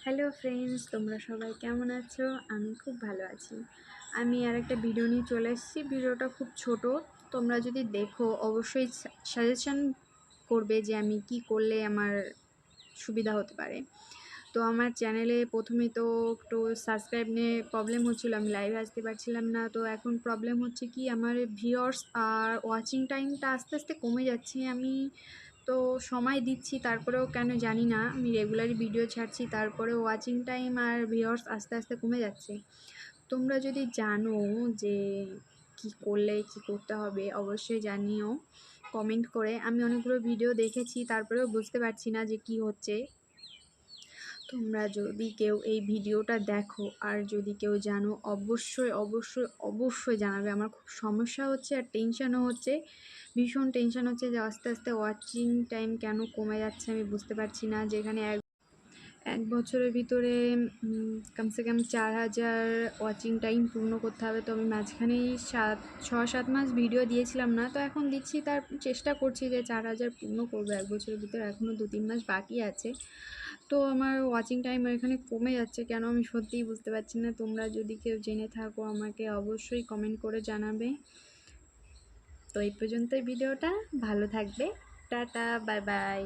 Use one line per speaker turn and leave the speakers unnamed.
Hello friends, তোমরা সবাই কেমন আছো? আমি খুব ভালো আছি। আমি আর একটা ভিডিও নিয়ে চলে এসেছি। ভিডিওটা খুব ছোট। তোমরা যদি দেখো অবশ্যই সাজেশন করবে যে আমি কি করলে আমার সুবিধা হতে পারে। তো আমার চ্যানেলে প্রথমে তো একটু সাবস্ক্রাইব নিয়ে প্রবলেম হচ্ছিলো, আমি লাইভে আসতে পারছিলাম না। তো এখন প্রবলেম হচ্ছে কি, আমার ভিউয়ার্স আর ওয়াচিং টাইমটা আস্তে আস্তে কমে যাচ্ছে। আমি তো সময় দিচ্ছি, তারপরেও কেন জানি না, আমি রেগুলারই ভিডিও ছাড়ছি, তারপরেও ওয়াচিং টাইম আর ভিউয়ার্স আস্তে আস্তে কমে যাচ্ছে। তোমরা যদি জানো যে কি করলে কি করতে হবে অবশ্যই জানিও কমেন্ট করে। আমি অনেকগুলো ভিডিও দেখেছি, তারপরেও বুঝতে পারছি না যে কি হচ্ছে। তোমরা যদি কেউ এই ভিডিওটা দেখো আর যদি কেউ জানো অবশ্যই অবশ্যই অবশ্যই জানাবে। আমার খুব সমস্যা হচ্ছে আর টেনশানও হচ্ছে, ভীষণ টেনশান হচ্ছে যে আস্তে আস্তে ওয়াচিং টাইম কেন কমে যাচ্ছে আমি বুঝতে পারছি না। যেখানে এক বছরের ভিতরে কমসে কম 4000 ওয়াচিং টাইম পূর্ণ করতে হবে। তো আমি মাঝখানেই 6-7 মাস ভিডিও দিয়েছিলাম না, তো এখন দিচ্ছি, তার চেষ্টা করছি যে 4000 পূর্ণ করবো এক বছরের ভিতরে। এখনও 2-3 মাস বাকি আছে। তো আমার ওয়াচিং টাইম এখানে কমে যাচ্ছে কেন আমি সত্যিই বুঝতে পারছি না। তোমরা যদি কেউ জেনে থাকো আমাকে অবশ্যই কমেন্ট করে জানাবে। তো এই পর্যন্তই ভিডিওটা। ভালো থাকবে। Tata, bye bye.